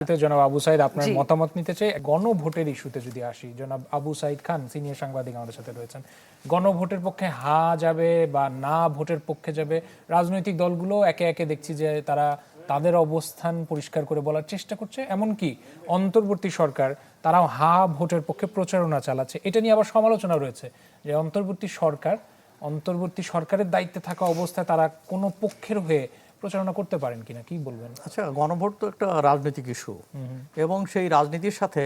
জনাব আবু সাইদ, আপনার মতামত নিতে চাই গণভোটের ইস্যুতে। যদি আসি, জনাব আবু সাইদ খান সিনিয়র সাংবাদিক আমাদের সাথে রয়েছেন। গণভোটের পক্ষে হা যাবে বা না ভোটের পক্ষে যাবে, রাজনৈতিক দলগুলো একে একে দেখছি যে তারা তাদের অবস্থান পরিষ্কার করে বলার চেষ্টা করছে। এমনকি অন্তর্বর্তী সরকার তারাও হা ভোটের পক্ষে প্রচারণা চালাচ্ছে। এটা নিয়ে আবার সমালোচনা রয়েছে যে অন্তর্বর্তী সরকারের দায়িত্বে থাকা অবস্থায় তারা কোনো পক্ষের হয়ে প্রচারণা করতে পারেন কিনা, কি বলবেন? আচ্ছা, গণভোট তো একটা রাজনৈতিক ইস্যু এবং সেই রাজনীতির সাথে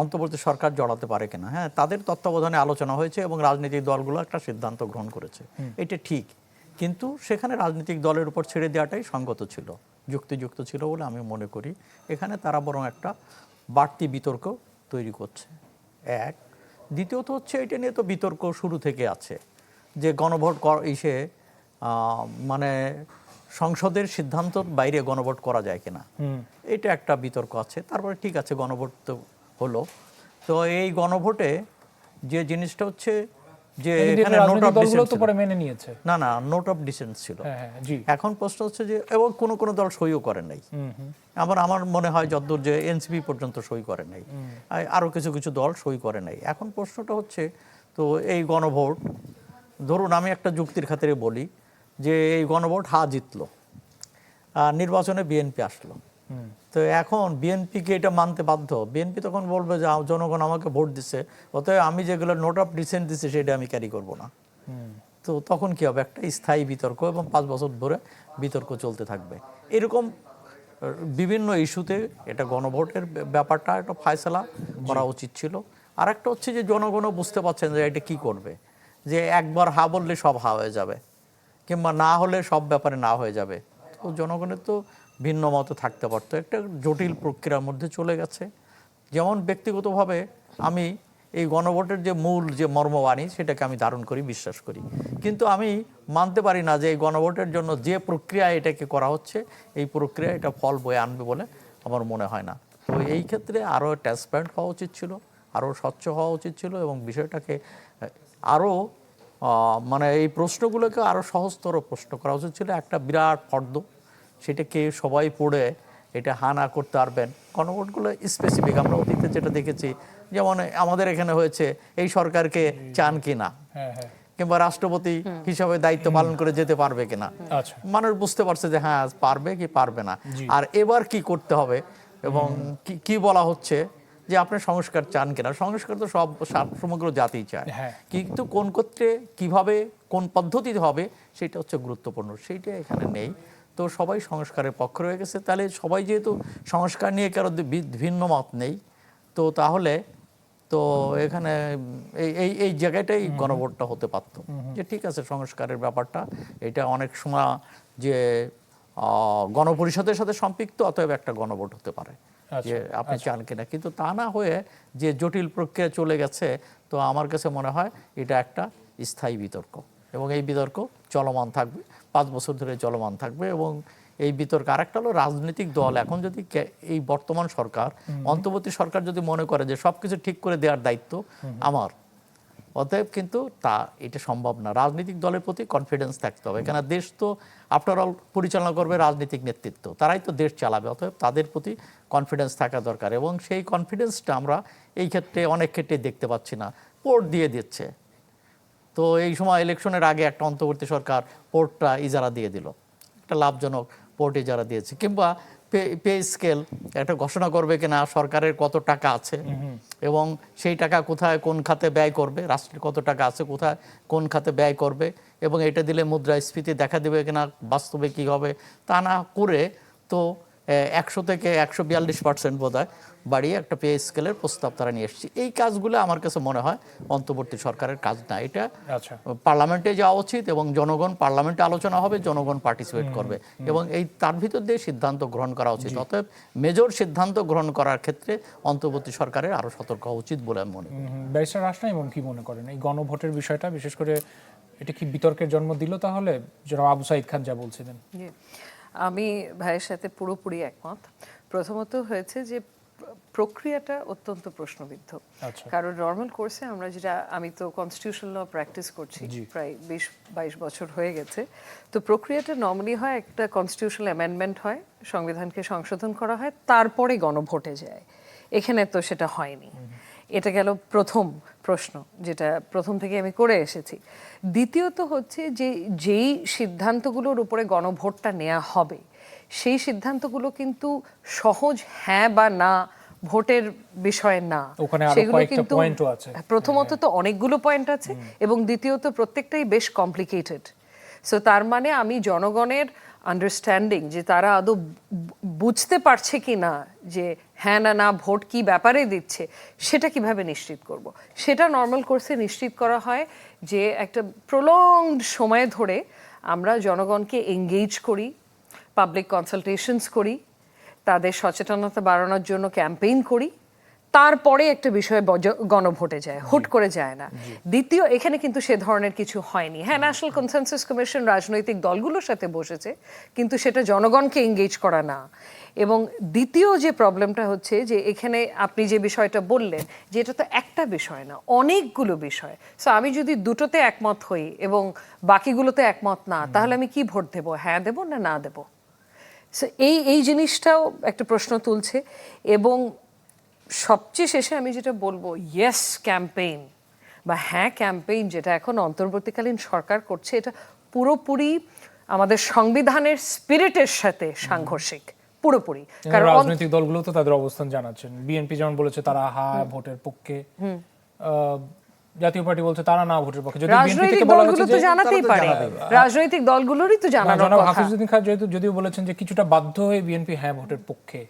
অন্তর্বর্তী সরকার জড়াতে পারে কিনা, হ্যাঁ, তাদের তত্ত্বাবধানে আলোচনা হয়েছে এবং রাজনৈতিক দলগুলো একটা সিদ্ধান্ত গ্রহণ করেছে, এটা ঠিক। কিন্তু সেখানে রাজনৈতিক দলের উপর ছেড়ে দেওয়াটাই সঙ্গত ছিল, যুক্তিযুক্ত ছিল বলে আমি মনে করি। এখানে তারা বরং একটা বাড়তি বিতর্ক তৈরি করছে। এক, দ্বিতীয়ত হচ্ছে এটা নিয়ে তো বিতর্ক শুরু থেকে আছে যে গণভোট মানে সংসদের সিদ্ধান্তর বাইরে গণভোট করা যায় কিনা, এটা একটা বিতর্ক আছে। তারপরে ঠিক আছে, গণভোট তো হলো। তো এই গণভোটে যে জিনিসটা হচ্ছে যে এখানে নোট অফ ডিসেন্ট ছিল, মেনে নিয়েছে, না নোট অফ ডিসেন্ট ছিল। এখন প্রশ্ন হচ্ছে যে এবং কোনো দল সইও করে নাই। আমার মনে হয় যতদূর যে এনসিপি পর্যন্ত সই করে নাই, আরো কিছু দল সই করে নাই। এখন প্রশ্নটা হচ্ছে, তো এই গণভোট, ধরুন আমি একটা যুক্তির খাতিরে বলি যে এই গণভোট হা জিতলো, নির্বাচনে বিএনপি আসলো, তো এখন বিএনপিকে এটা মানতে বাধ্য। বিএনপি তখন বলবে যে জনগণ আমাকে ভোট দিচ্ছে, অতএব আমি যেগুলো নোট অফ ডিসেন্ট দিচ্ছি সেটা আমি ক্যারি করব না। তো তখন কি হবে? একটা স্থায়ী বিতর্ক এবং 5 বছর ধরে বিতর্ক চলতে থাকবে। এরকম বিভিন্ন ইস্যুতে এটা গণভোটের ব্যাপারটা একটা ফয়সালা করা উচিত ছিল। আর একটা হচ্ছে যে জনগণও বুঝতে পারছেন যে এটা কি করবে, যে একবার হা বললে সব হা হয়ে যাবে, কিংবা না হলে সব ব্যাপারে না হয়ে যাবে। তো জনগণের তো ভিন্ন মত থাকতে পারতো। একটা জটিল প্রক্রিয়ার মধ্যে চলে গেছে। যেমন ব্যক্তিগতভাবে আমি এই গণভোটের যে মূল যে মর্মবাণী সেটাকে আমি ধারণ করি, বিশ্বাস করি, কিন্তু আমি মানতে পারি না যে এই গণভোটের জন্য যে প্রক্রিয়া এটাকে করা হচ্ছে এই প্রক্রিয়া এটা ফল বয়ে আনবে বলে আমার মনে হয় না। তো এই ক্ষেত্রে আরও ট্রান্সপারেন্ট হওয়া উচিত ছিল, আরও স্বচ্ছ হওয়া উচিত ছিল এবং বিষয়টাকে আরও মানে এই প্রশ্নগুলোকে আরও সহজতর প্রশ্ন করা উচিত ছিল। একটা বিরাট ফর্দ, সেটাকে সবাই পড়ে এটা হা না করতে পারবেন। গণভোটগুলো স্পেসিফিক, আমরা অতীতে যেটা দেখেছি, যেমন আমাদের এখানে হয়েছে এই সরকারকে চান কিনা, কিংবা রাষ্ট্রপতি হিসাবে দায়িত্ব পালন করে যেতে পারবে কিনা, মানুষ বুঝতে পারছে যে হ্যাঁ পারবে কি পারবে না। আর এবার কি করতে হবে এবং কি বলা হচ্ছে যে আপনি সংস্কার চান কিনা। সংস্কার তো সমগ্র জাতি চায়, কিন্তু কোন ক্ষেত্রে কিভাবে কোন পদ্ধতিতে হবে সেটা হচ্ছে গুরুত্বপূর্ণ, সেইটা এখানে নেই। তো সবাই সংস্কারের পক্ষে রয়ে গেছে। তাহলে সবাই যেহেতু সংস্কার নিয়ে কারো ভিন্ন মত নেই, তো তাহলে তো এখানে এই জায়গাটাই গণভোটটা হতে পারত, যে ঠিক আছে সংস্কারের ব্যাপারটা এটা অনেক সময় যে গণপরিষদের সাথে সম্পৃক্ত, অতএব একটা গণভোট হতে পারে যে আপনি চান কিনা। কিন্তু তা না হয়ে যে জটিল প্রক্রিয়া চলে গেছে, তো আমার কাছে মনে হয় এটা একটা স্থায়ী বিতর্ক এবং এই বিতর্ক চলমান থাকবে, 5 বছর ধরে চলমান থাকবে। এবং এই বিতর্ক আরেকটা হলো রাজনৈতিক দল এখন যদি এই বর্তমান সরকার, অন্তর্বর্তী সরকার যদি মনে করে যে সবকিছু ঠিক করে দেওয়ার দায়িত্ব আমার, অতএব কিন্তু এটা সম্ভব না। রাজনৈতিক দলের প্রতি কনফিডেন্স থাকতে হবে, কেন দেশ তো আফটার অল পরিচালনা করবে রাজনৈতিক নেতৃত্ব, তারাই তো দেশ চালাবে, অতএব তাদের প্রতি কনফিডেন্স থাকা দরকার। এবং সেই কনফিডেন্সটা আমরা এই ক্ষেত্রে অনেক ক্ষেত্রে দেখতে পাচ্ছি না, পোর্ট দিয়ে দিচ্ছে। তো এই সময় ইলেকশনের আগে একটা অন্তর্বর্তী সরকার পোর্টটা ইজারা দিয়ে দিল, একটা লাভজনক পোর্ট ইজারা দিয়েছে। কিংবা পে স্কেল একটা ঘোষণা করবে কিনা, সরকারের কত টাকা আছে এবং সেই টাকা কোথায় কোন খাতে ব্যয় করবে, রাষ্ট্রের কত টাকা আছে কোথায় কোন খাতে ব্যয় করবে, এবং এটা দিলে মুদ্রাস্ফীতি দেখা দেবে কিনা, বাস্তবে কি হবে, তা না করে তো 100 থেকে 142% বোধহয় বাড়িয়ে একটা পে স্কেলের প্রস্তাব তারা নিয়ে এসেছে। এই কাজগুলো আমার কাছে মনে হয় অন্তর্বর্তী সরকারের কাজ না, এটা পার্লামেন্টে যাওয়া উচিত এবং জনগণ পার্লামেন্টে আলোচনা হবে, জনগণ পার্টিসিপেট করবে এবং তার ভিতর দিয়ে সিদ্ধান্ত গ্রহণ করা উচিত। অতএব মেজর সিদ্ধান্ত গ্রহণ করার ক্ষেত্রে অন্তর্বর্তী সরকারের আরো সতর্ক হওয়া উচিত বলে আমি মনে করি। ব্যারিস্টার রাসনা এবং কি মনে করেন এই গণভোটের বিষয়টা, বিশেষ করে এটা কি বিতর্কের জন্ম দিল? তাহলে জনাব আবু সাইদ খান যা বলছিলেন, আমি ভাইয়ের সাথে পুরোপুরি একমত। প্রথমত হয়েছে যে প্রক্রিয়াটা অত্যন্ত প্রশ্নবিদ্ধ। আচ্ছা। কারণ নর্মাল কোর্সে আমরা যেটা, আমি তো কনস্টিটিউশন ল প্র্যাকটিস করছি প্রায় 20-22 বছর হয়ে গেছে, তো প্রক্রিয়াটা নর্মালি হয় একটা কনস্টিটিউশনাল অ্যামেন্ডমেন্ট হয়, সংবিধানকে সংশোধন করা হয়, তারপরে গণভোটে যায়। এখানে তো সেটা হয়নি। এটা গেল প্রথম প্রশ্ন, যেটা প্রথম থেকে আমি করে এসেছি। দ্বিতীয়ত হচ্ছে যে যেই সিদ্ধান্তগুলোর উপরে গণভোটটা নেওয়া হবে, সেই সিদ্ধান্তগুলো কিন্তু সহজ হ্যাঁ বা না ভোটের বিষয় না, ওখানে আরো সেগুলো কয়েকটা কিন্তু পয়েন্টও আছে। প্রথমত তো অনেকগুলো পয়েন্ট আছে, এবং দ্বিতীয়ত প্রত্যেকটাই বেশ কমপ্লিকেটেড। সো তার মানে আমি জনগণের আন্ডারস্ট্যান্ডিং, যে তারা আদৌ বুঝতে পারছে কি না যে হ্যাঁ না না ভোট কি ব্যাপারে দিচ্ছে, সেটা কিভাবে নিশ্চিত করব। সেটা নর্মাল কোর্সে নিশ্চিত করা হয় যে একটা প্রলংড সময় ধরে আমরা জনগণকে এঙ্গেজ করি, পাবলিক কনসালটেশনস করি, তাদের সচেতনতা বাড়ানোর জন্য ক্যাম্পেইন করি, তারপরে একটা বিষয়ে গণভোটে যায়, হুট করে যায় না। দ্বিতীয়, এখানে কিন্তু সে ধরনের কিছু হয়নি। হ্যাঁ, ন্যাশনাল কনসেনসাস কমিশন রাজনৈতিক দলগুলোর সাথে বসেছে, কিন্তু সেটা জনগণকে এঙ্গেজ করা না। এবং দ্বিতীয় যে প্রবলেমটা হচ্ছে যে এখানে আপনি যে বিষয়টা বললেন যে এটা তো একটা বিষয় না, অনেকগুলো বিষয়। সো আমি যদি দুটোতে একমত হই এবং বাকিগুলোতে একমত না, তাহলে আমি কি ভোট দেবো? হ্যাঁ দেবো না না দেবো? সো এই জিনিসটাও একটা প্রশ্ন তুলছে। এবং সবচেয়ে শেষে আমি যেটা বলবো, ইয়েস ক্যাম্পেইন বা হ্যাঁ ক্যাম্পেইন যেটা এখন অন্তর্বর্তীকালীন সরকার করছে, এটা পুরোপুরি আমাদের সংবিধানের স্পিরিটের সাথে সাংঘর্ষিক, পুরোপুরি। কারণ রাজনৈতিক দলগুলো তো তাদের অবস্থান জানাচ্ছেন। বিএনপি যেমন বলেছে তারা হ্যাঁ ভোটের পক্ষে, জাতীয় পার্টি বলছে তারা না ভোটের পক্ষে। যদি রাজনৈতিক দলগুলো তো জানাতেই পারে, রাজনৈতিক দলগুলোরই তো জানানোর কথা। হাফিজউদ্দিন খান যদিও বলেছেন যে কিছুটা বাধ্য হয়ে বিএনপি হ্যাঁ ভোটের পক্ষে,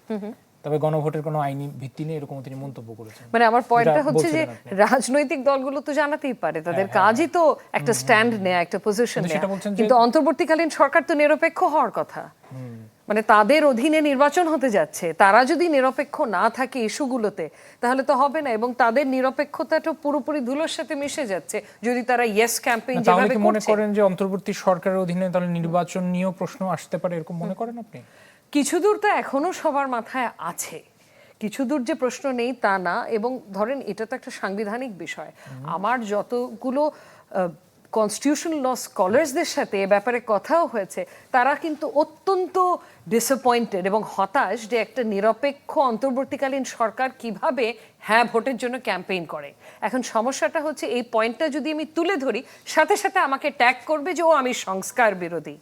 তবে গণভোটের কোনো আইনি ভিত্তি নেই, এরকম তিনি মন্তব্য করেছেন। মানে আমার পয়েন্টটা হচ্ছে যে রাজনৈতিক দলগুলো তো জানাতেই পারে, তাদের কাজই তো একটা স্ট্যান্ড নেয়া, একটা পজিশন নেয়া, কিন্তু অন্তর্বর্তীকালীন সরকার তো নিরপেক্ষ হওয়ার কথা। মানে তাদের অধীনে নির্বাচন হতে যাচ্ছে, তারা যদি নিরপেক্ষ না থাকে ইস্যুগুলোতে, তাহলে তো হবে না। এবং তাদের নিরপেক্ষতাটা পুরোপুরি ধুলোর সাথে মিশে যাচ্ছে যদি তারা ইয়েস ক্যাম্পেইন যেভাবে করছে। মনে করেন যে অন্তর্বর্তী সরকারের অধীনে তাহলে নির্বাচন নিয়েও প্রশ্ন আসতে পারে, এরকম মনে করেন আপনি? কিছু দূর তো এখনো সবার মাথায় আছে, কিছু দূর যে প্রশ্ন নেই তা না। এবং ধরেন এটা তো একটা সাংবিধানিক বিষয়। আমার যতগুলো কনস্টিটিউশনাল ল স্কলার্সদের সাথে এ ব্যাপারে কথাও হয়েছে, তারা কিন্তু অত্যন্ত ডিসঅ্যাপয়েন্টেড এবং হতাশ যে একটা নিরপেক্ষ অন্তর্বর্তীকালীন সরকার কিভাবে হ্যাঁ ভোটের জন্য ক্যাম্পেইন করে। এখন সমস্যাটা হচ্ছে এই পয়েন্টটা যদি আমি তুলে ধরি, সাথে সাথে আমাকে ট্যাগ করবে যে ও আমি সংস্কার বিরোধী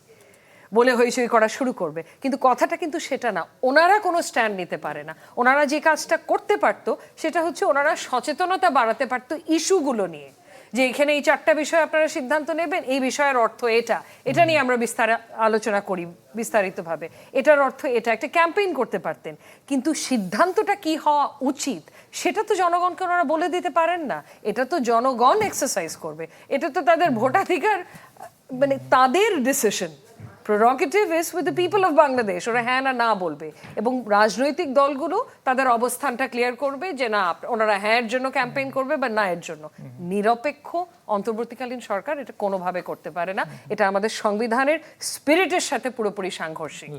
বলে হইচই করা শুরু করবে। কিন্তু কথাটা কিন্তু সেটা না, ওনারা কোনো স্ট্যান্ড নিতে পারে না। ওনারা যে কাজটা করতে পারতো সেটা হচ্ছে ওনারা সচেতনতা বাড়াতে পারতো ইস্যুগুলো নিয়ে, যে এখানে এই 4টা বিষয় আপনারা সিদ্ধান্ত নেবেন, এই বিষয়ের অর্থ এটা, এটা নিয়ে আমরা আলোচনা করি বিস্তারিতভাবে, এটার অর্থ এটা, একটা ক্যাম্পেইন করতে পারতেন। কিন্তু সিদ্ধান্তটা কি হওয়া উচিত সেটা তো জনগণকে ওনারা বলে দিতে পারেন না। এটা তো জনগণ এক্সারসাইজ করবে, এটা তো তাদের ভোটাধিকার, মানে তাদের decision, prerogative is with the people of Bangladesh. ওরা হ্যাঁ না না বলবে, এবং রাজনৈতিক দলগুলো তাদের অবস্থানটা ক্লিয়ার করবে যে না ওনারা হ্যাঁ এর জন্য ক্যাম্পেইন করবে বা না এর জন্য। নিরপেক্ষ অন্তর্বর্তীকালীন সরকার এটা কোনোভাবে করতে পারে না। এটা আমাদের সংবিধানের স্পিরিটের সাথে পুরোপুরি সাংঘর্ষিক।